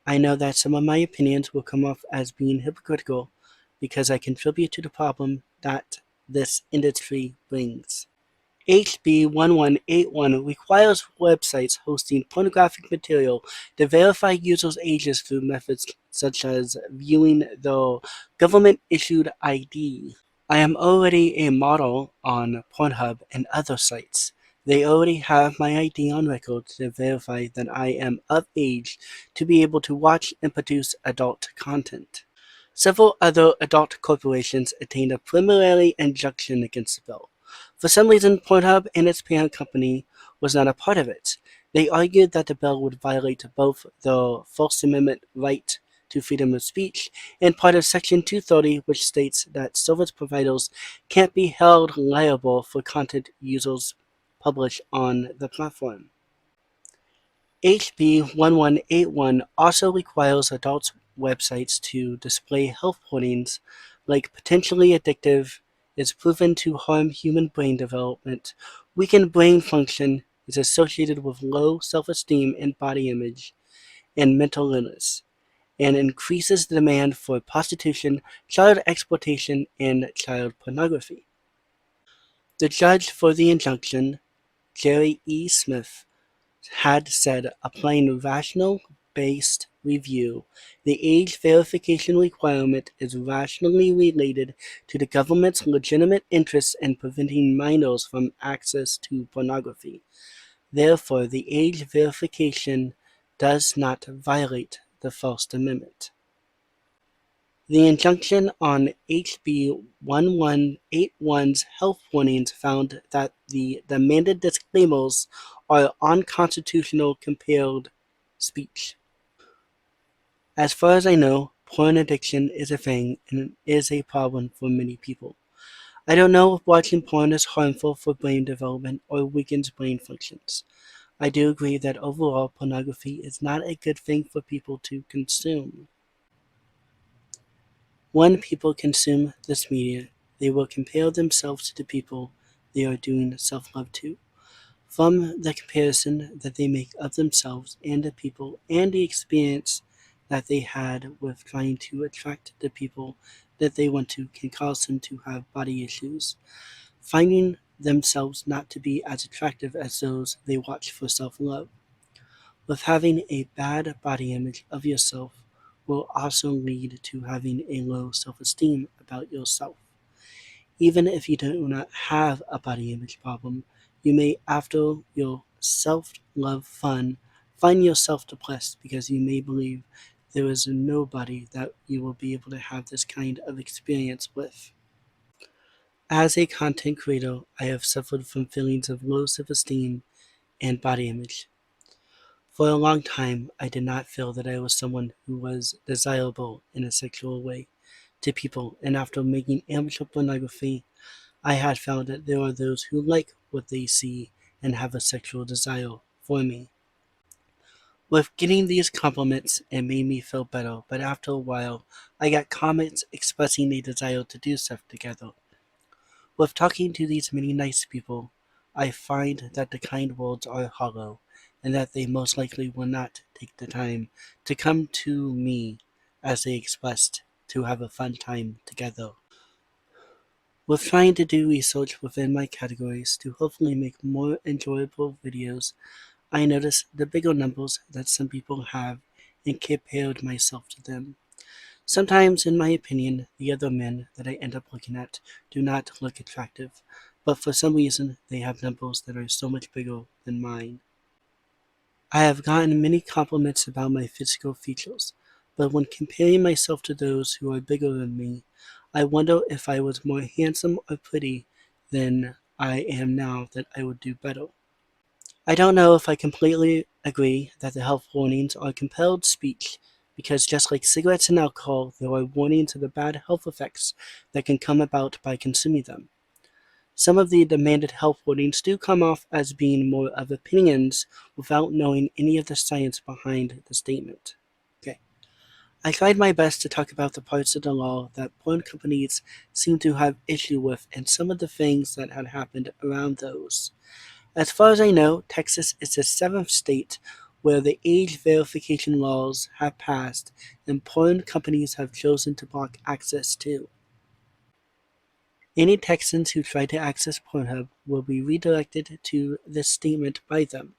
I know that some of my opinions will come off as being hypocritical because I contribute to the problem that this industry brings. HB 1181 requires websites hosting pornographic material to verify users' ages through methods such as viewing the government-issued ID. I am already a model on Pornhub and other sites. They already have my ID on record to verify that I am of age to be able to watch and produce adult content. Several other adult corporations attained a preliminary injunction against the bill. For some reason, Pornhub and its parent company was not a part of it. They argued that the bill would violate both the First Amendment right to freedom of speech and part of Section 230, which states that service providers can't be held liable for content users publish on the platform. HB 1181 also requires adult websites to display health warnings like potentially addictive, is proven to harm human brain development, weaken brain function, is associated with low self-esteem and body image, and mental illness, and increases the demand for prostitution, child exploitation, and child pornography. The judge for the injunction, Jerry E. Smith, had said applying a rational-based review, the age verification requirement is rationally related to the government's legitimate interest in preventing minors from access to pornography. Therefore, the age verification does not violate the First Amendment. The injunction on HB 1181's health warnings found that the demanded disclaimers are unconstitutional compelled speech. As far as I know, porn addiction is a thing and is a problem for many people. I don't know if watching porn is harmful for brain development or weakens brain functions. I do agree that overall pornography is not a good thing for people to consume. When people consume this media, they will compare themselves to the people they are doing self-love to. From the comparison that they make of themselves and the people and the experience that they had with trying to attract the people that they want to can cause them to have body issues, finding themselves not to be as attractive as those they watch for self-love. With having a bad body image of yourself will also lead to having a low self-esteem about yourself. Even if you do not have a body image problem, you may, after your self-love fun, find yourself depressed because you may believe there is nobody that you will be able to have this kind of experience with. As a content creator, I have suffered from feelings of low self-esteem and body image. For a long time, I did not feel that I was someone who was desirable in a sexual way to people, and after making amateur pornography, I had found that there are those who like what they see and have a sexual desire for me. With getting these compliments, it made me feel better, but after a while, I got comments expressing a desire to do stuff together. With talking to these many nice people, I find that the kind words are hollow, and that they most likely will not take the time to come to me as they expressed to have a fun time together. With trying to do research within my categories to hopefully make more enjoyable videos, I noticed the bigger numbers that some people have and compared myself to them. Sometimes, in my opinion, the other men that I end up looking at do not look attractive, but for some reason they have numbers that are so much bigger than mine. I have gotten many compliments about my physical features, but when comparing myself to those who are bigger than me, I wonder if I was more handsome or pretty than I am now that I would do better. I don't know if I completely agree that the health warnings are compelled speech, because just like cigarettes and alcohol, there are warnings of the bad health effects that can come about by consuming them. Some of the demanded health warnings do come off as being more of opinions without knowing any of the science behind the statement. Okay. I tried my best to talk about the parts of the law that porn companies seem to have issue with and some of the things that had happened around those. As far as I know, Texas is the seventh state where the age verification laws have passed and porn companies have chosen to block access to. Any Texans who try to access Pornhub will be redirected to this statement by them.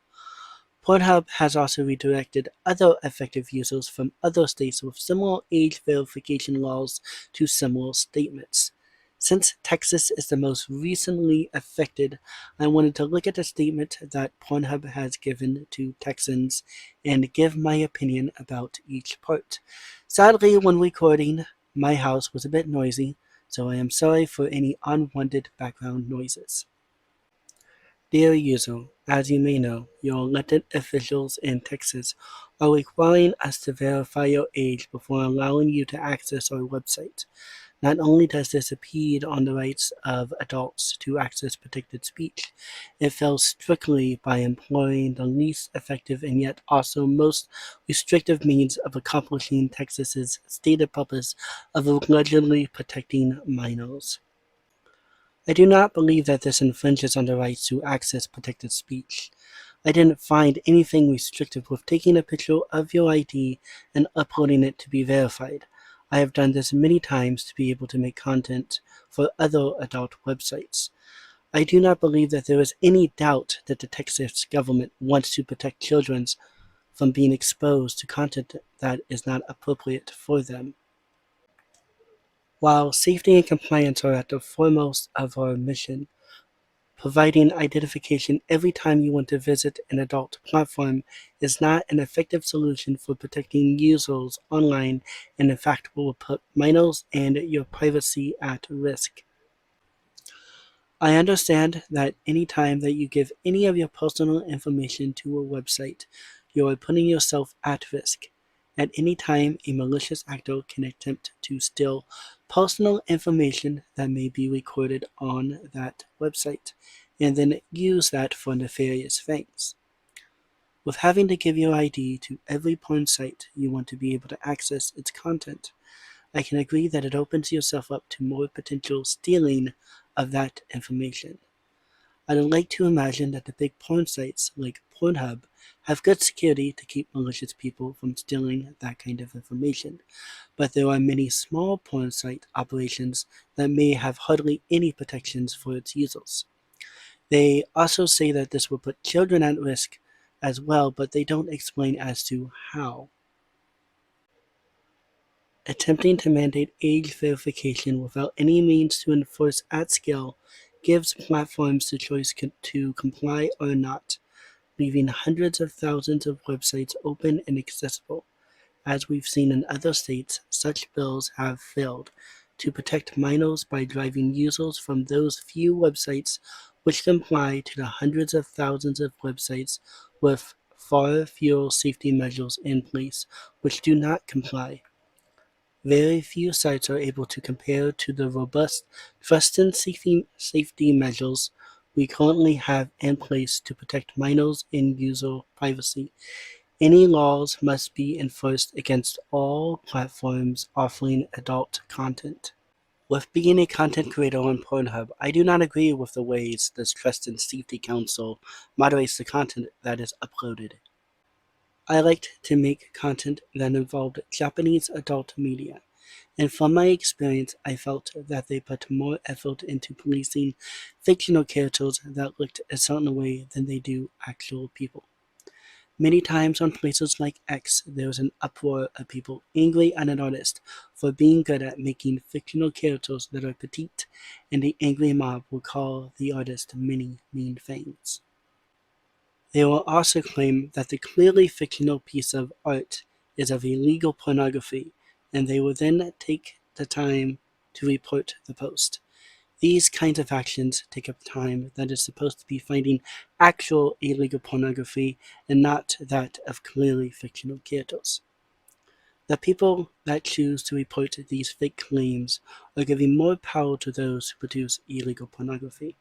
Pornhub has also redirected other affected users from other states with similar age verification laws to similar statements. Since Texas is the most recently affected, I wanted to look at the statement that Pornhub has given to Texans and give my opinion about each part. Sadly, when recording, my house was a bit noisy, so I am sorry for any unwanted background noises. Dear user, as you may know, your elected officials in Texas are requiring us to verify your age before allowing you to access our website. Not only does this impede on the rights of adults to access protected speech, it fails strictly by employing the least effective and yet also most restrictive means of accomplishing Texas's stated purpose of allegedly protecting minors. I do not believe that this infringes on the right to access protected speech. I didn't find anything restrictive with taking a picture of your ID and uploading it to be verified. I have done this many times to be able to make content for other adult websites. I do not believe that there is any doubt that the Texas government wants to protect children from being exposed to content that is not appropriate for them. While safety and compliance are at the foremost of our mission, providing identification every time you want to visit an adult platform is not an effective solution for protecting users online and in fact will put minors and your privacy at risk. I understand that any time that you give any of your personal information to a website, you are putting yourself at risk. At any time, a malicious actor can attempt to steal personal information that may be recorded on that website, and then use that for nefarious things. With having to give your ID to every porn site you want to be able to access its content, I can agree that it opens yourself up to more potential stealing of that information. I'd like to imagine that the big porn sites like Pornhub have good security to keep malicious people from stealing that kind of information, but there are many small porn site operations that may have hardly any protections for its users. They also say that this will put children at risk as well, but they don't explain as to how. Attempting to mandate age verification without any means to enforce at scale gives platforms the choice to comply or not, leaving hundreds of thousands of websites open and accessible. As we've seen in other states, such bills have failed to protect minors by driving users from those few websites which comply to the hundreds of thousands of websites with far fewer safety measures in place which do not comply. Very few sites are able to compare to the robust trust and safety measures we currently have in place to protect minors and user privacy. Any laws must be enforced against all platforms offering adult content. With being a content creator on Pornhub, I do not agree with the ways this Trust and Safety Council moderates the content that is uploaded. I liked to make content that involved Japanese adult media, and from my experience, I felt that they put more effort into policing fictional characters that looked a certain way than they do actual people. Many times on places like X, there was an uproar of people angry at an artist for being good at making fictional characters that are petite, and the angry mob will call the artist many mean things. They will also claim that the clearly fictional piece of art is of illegal pornography, and they will then take the time to report the post. These kinds of actions take up time that is supposed to be finding actual illegal pornography and not that of clearly fictional characters. The people that choose to report these fake claims are giving more power to those who produce illegal pornography.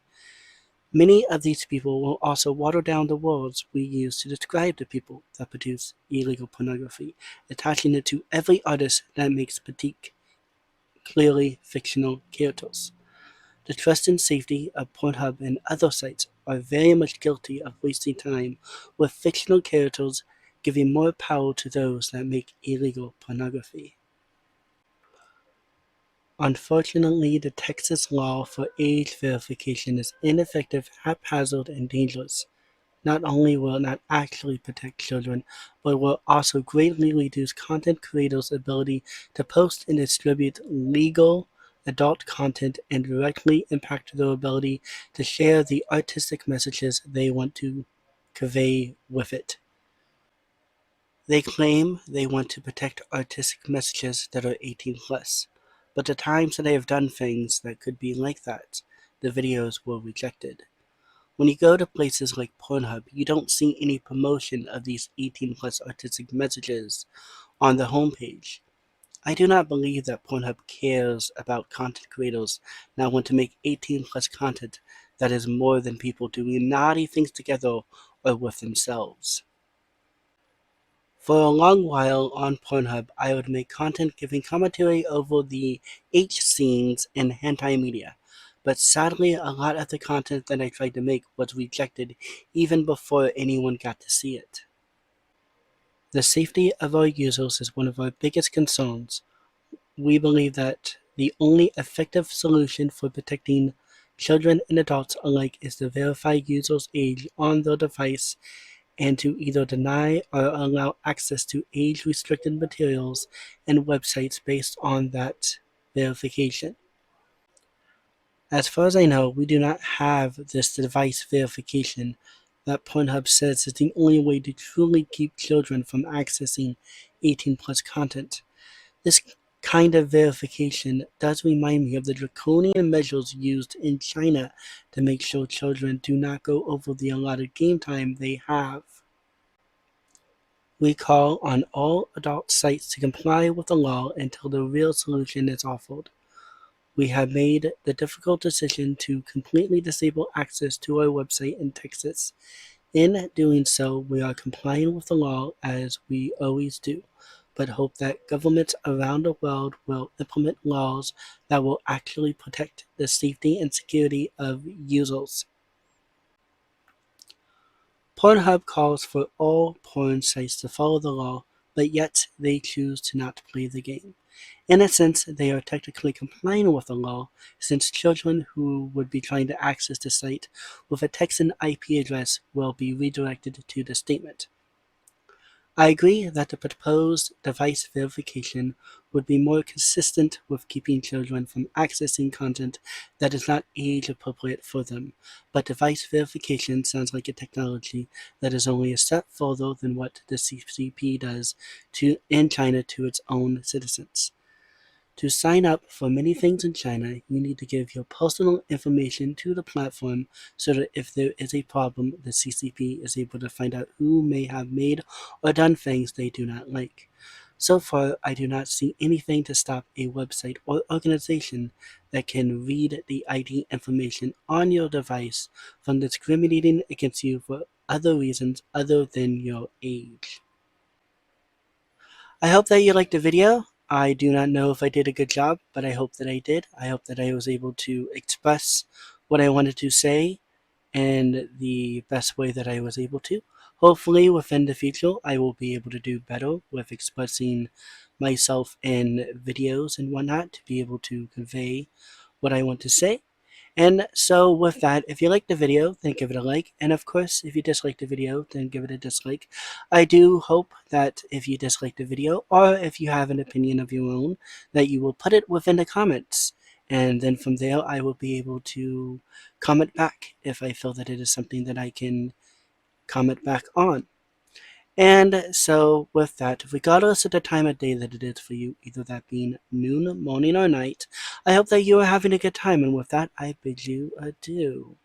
Many of these people will also water down the words we use to describe the people that produce illegal pornography, attaching it to every artist that makes petite, clearly fictional characters. The trust and safety of Pornhub and other sites are very much guilty of wasting time with fictional characters giving more power to those that make illegal pornography. Unfortunately, the Texas law for age verification is ineffective, haphazard, and dangerous. Not only will it not actually protect children, but will also greatly reduce content creators' ability to post and distribute legal adult content and directly impact their ability to share the artistic messages they want to convey with it. They claim they want to protect artistic messages that are 18 plus, but the times that they have done things that could be like that, the videos were rejected. When you go to places like Pornhub, you don't see any promotion of these 18 plus artistic messages on the homepage. I do not believe that Pornhub cares about content creators now want to make 18 plus content that is more than people doing naughty things together or with themselves. For a long while on Pornhub, I would make content giving commentary over the H scenes in hentai media, but sadly a lot of the content that I tried to make was rejected even before anyone got to see it. The safety of our users is one of our biggest concerns. We believe that the only effective solution for protecting children and adults alike is to verify users' age on their device and to either deny or allow access to age-restricted materials and websites based on that verification. As far as I know, we do not have this device verification that Pornhub says is the only way to truly keep children from accessing 18 plus content. This kind of verification does remind me of the draconian measures used in China to make sure children do not go over the allotted game time they have. We call on all adult sites to comply with the law until the real solution is offered. We have made the difficult decision to completely disable access to our website in Texas. In doing so, we are complying with the law as we always do, but hope that governments around the world will implement laws that will actually protect the safety and security of users. Pornhub calls for all porn sites to follow the law, but yet they choose to not play the game. In a sense, they are technically complying with the law, since children who would be trying to access the site with a Texan IP address will be redirected to the statement. I agree that the proposed device verification would be more consistent with keeping children from accessing content that is not age appropriate for them, but device verification sounds like a technology that is only a step further than what the CCP does in China to its own citizens. To sign up for many things in China, you need to give your personal information to the platform so that if there is a problem, the CCP is able to find out who may have made or done things they do not like. So far, I do not see anything to stop a website or organization that can read the ID information on your device from discriminating against you for other reasons other than your age. I hope that you liked the video. I do not know if I did a good job, but I hope that I did. I hope that I was able to express what I wanted to say in the best way that I was able to. Hopefully, within the future, I will be able to do better with expressing myself in videos and whatnot to be able to convey what I want to say. And so with that, if you liked the video, then give it a like. And of course, if you disliked the video, then give it a dislike. I do hope that if you dislike the video, or if you have an opinion of your own, that you will put it within the comments. And then from there, I will be able to comment back if I feel that it is something that I can comment back on. And so with that, regardless of the time of day that it is for you, either that being noon, morning, or night, I hope that you are having a good time. And with that, I bid you adieu.